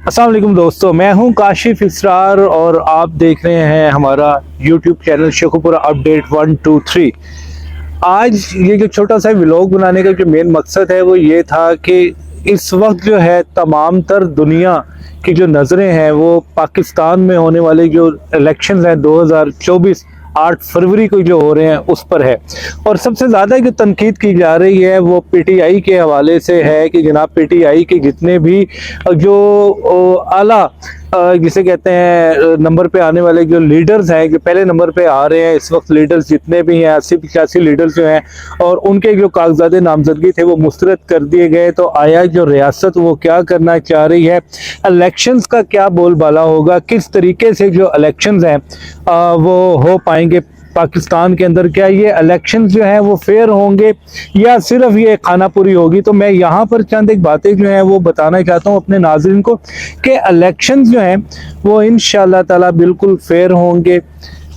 अस्सलाम वालेकुम दोस्तों, मैं हूं काशिफ इसरार और आप देख रहे हैं हमारा YouTube चैनल शेखुपुरा अपडेट 123। आज ये जो छोटा सा व्लॉग बनाने का जो मेन मकसद है वो ये था कि इस वक्त जो है तमाम तर दुनिया की जो नज़रें हैं वो पाकिस्तान में होने वाले जो इलेक्शंस हैं 2024 8 फरवरी को जो हो रहे हैं उस पर है। और सबसे ज़्यादा जो तनकीद की जा रही है वो पीटीआई के हवाले से है कि जनाब पीटीआई के जितने भी जो आला जिसे कहते हैं नंबर पे आने वाले जो लीडर्स हैं, जो पहले नंबर पे आ रहे हैं इस वक्त, लीडर्स जितने भी हैं 80-85 लीडर्स जो हैं, और उनके जो कागजात नामजदगी थे वो मुस्तरद कर दिए गए। तो आया जो रियासत वो क्या करना चाह रही है, इलेक्शंस का क्या बोलबाला होगा, किस तरीके से जो इलेक्शंस हैं वो हो पाएंगे पाकिस्तान के अंदर, क्या ये इलेक्शंस जो हैं वो फेयर होंगे या सिर्फ ये खानापुरी होगी। तो मैं यहाँ पर चंद एक बातें जो हैं वो बताना चाहता हूँ अपने नाज़रीन को कि इलेक्शंस जो हैं वो इंशाअल्लाह ताला बिल्कुल फेयर होंगे।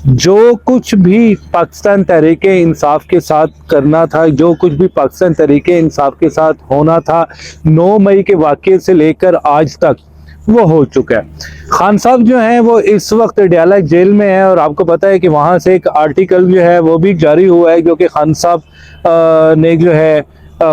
जो कुछ भी पाकिस्तान तहरीक इंसाफ के साथ करना था, जो कुछ भी पाकिस्तान तहरीक इंसाफ के साथ होना था 9 मई के वाक़े से लेकर आज तक वो हो चुका है। खान साहब जो हैं वो इस वक्त डयाला जेल में है और आपको पता है कि वहाँ से एक आर्टिकल जो है वो भी जारी हुआ है जो कि खान साहब ने जो है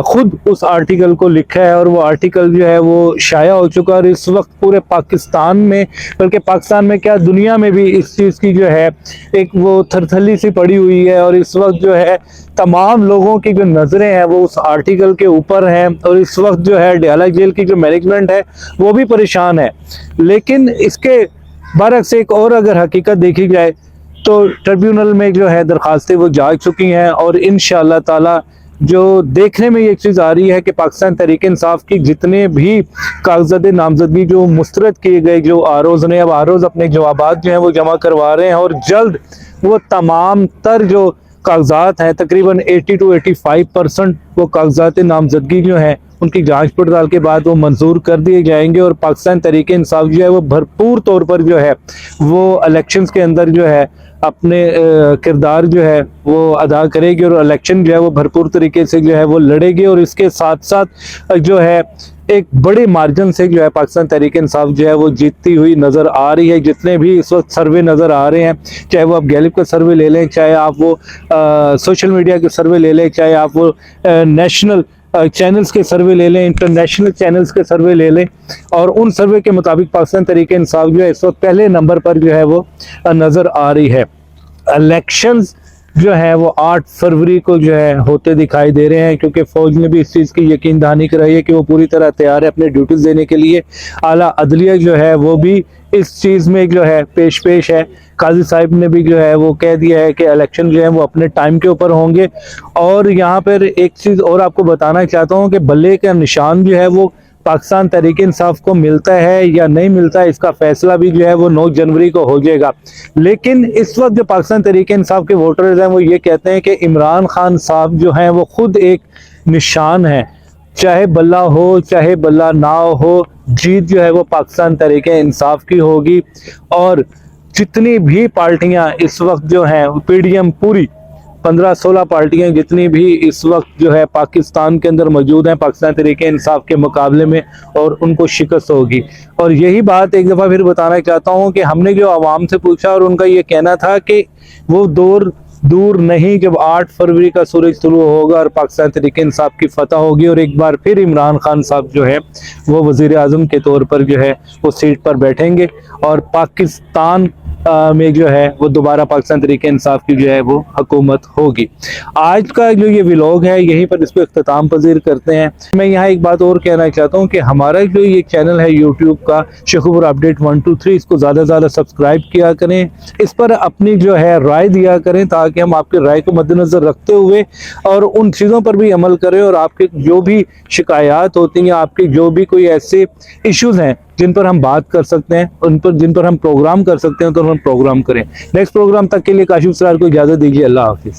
खुद उस आर्टिकल को लिखा है और वो आर्टिकल जो है वो शाया हो चुका है। और इस वक्त पूरे पाकिस्तान में, बल्कि पाकिस्तान में क्या दुनिया में भी इस चीज़ की जो है एक वो थरथली सी पड़ी हुई है। और इस वक्त जो है तमाम लोगों की जो नज़रें हैं वो उस आर्टिकल के ऊपर हैं और इस वक्त जो है डयाला जेल की जो मैनेजमेंट है वो भी परेशान है। लेकिन इसके बरक्स एक और अगर हकीकत देखी जाए तो ट्रिब्यूनल में जो है दरखास्तें वो जा चुकी हैं और इंशाअल्लाह ताला जो देखने में ये चीज़ आ रही है कि पाकिस्तान तहरीक इंसाफ की जितने भी कागजात नामजदगी जो मुस्तरद किए गए, जो आरोज़ ने, अब आरोज़ अपने जवाबात जो हैं वो जमा करवा रहे हैं और जल्द वो तमाम तर जो कागजात हैं तकरीबन 80 to 85% वो कागजात नामजदगी जो हैं उनकी जांच पड़ताल के बाद वो मंजूर कर दिए जाएंगे और पाकिस्तान तहरीक इंसाफ जो है वो भरपूर तौर पर जो है वो इलेक्शंस के अंदर जो है अपने किरदार जो है वो अदा करेगी और इलेक्शन जो है वो भरपूर तरीके से जो है वो लड़ेगी। और इसके साथ साथ जो है एक बड़े मार्जिन से जो है पाकिस्तान तहरीक इंसाफ जो है वो जीतती हुई नज़र आ रही है। जितने भी इस वक्त सर्वे नज़र आ रहे हैं, चाहे वो आप गैलिप का सर्वे ले लें, चाहे आप वो सोशल मीडिया के सर्वे ले लें, चाहे आप वो नेशनल चैनल्स के सर्वे ले लें, इंटरनेशनल चैनल्स के सर्वे ले लें, और उन सर्वे के मुताबिक पाकिस्तान तहरीक इंसाफ जो है इस वक्त पहले नंबर पर जो है वो नज़र आ रही है। इलेक्शंस जो है वो 8 फरवरी को जो है होते दिखाई दे रहे हैं क्योंकि फ़ौज ने भी इस चीज़ की यकीन दहानी कराई है कि वो पूरी तरह तैयार है अपने ड्यूटीज़ देने के लिए। आला अदलिया जो है वो भी इस चीज़ में जो है पेश है। काजी साहब ने भी जो है वो कह दिया है कि इलेक्शन जो है वो अपने टाइम के ऊपर होंगे। और यहाँ पर एक चीज़ और आपको बताना चाहता हूँ कि बल्ले का निशान जो है वो पाकिस्तान तहरीक इंसाफ को मिलता है या नहीं मिलता है, इसका फैसला भी जो है वो 9 जनवरी को हो जाएगा। लेकिन इस वक्त जो पाकिस्तान तहरीक इंसाफ के वोटर्स हैं वो ये कहते हैं कि इमरान खान साहब जो हैं वो खुद एक निशान है, चाहे बल्ला हो चाहे बल्ला ना हो, जीत जो है वो पाकिस्तान तहरीक इंसाफ की होगी। और जितनी भी पार्टियां इस वक्त जो हैं पीडीएम पूरी 15-16 पार्टियां जितनी भी इस वक्त जो है पाकिस्तान के अंदर मौजूद हैं पाकिस्तान तहरीक इंसाफ के मुकाबले में, और उनको शिकस्त होगी। और यही बात एक दफ़ा फिर बताना चाहता हूं कि हमने जो आवाम से पूछा और उनका ये कहना था कि वो दूर नहीं जब 8 फरवरी का सूरज तुलू होगा और पाकिस्तान तहरीक इंसाफ की फतह होगी और एक बार फिर इमरान खान साहब जो है वो वज़ीर आज़म के तौर पर जो है वो सीट पर बैठेंगे और पाकिस्तान में जो है वो दोबारा पाकिस्तान तहरीक इंसाफ की जो है वो हुकूमत होगी। आज का जो ये व्लॉग है यहीं पर इसको इख्तिताम पजीर करते हैं। मैं यहाँ एक बात और कहना चाहता हूँ कि हमारा जो ये चैनल है यूट्यूब का शेखुपुरा अपडेट 123, इसको ज़्यादा से ज़्यादा सब्सक्राइब किया करें, इस पर अपनी जो है राय दिया करें ताकि हम आपकी राय को मद्देनज़र रखते हुए और उन चीज़ों पर भी अमल करें और आपके जो भी शिकायत होती हैं, आपके जो भी कोई ऐसे इश्यूज़ हैं जिन पर हम बात कर सकते हैं, उन पर जिन पर हम प्रोग्राम कर सकते हैं तो हम प्रोग्राम करें। नेक्स्ट प्रोग्राम तक के लिए काशिफ इसरार को इजाज़त दीजिए। अल्लाह हाफिज़।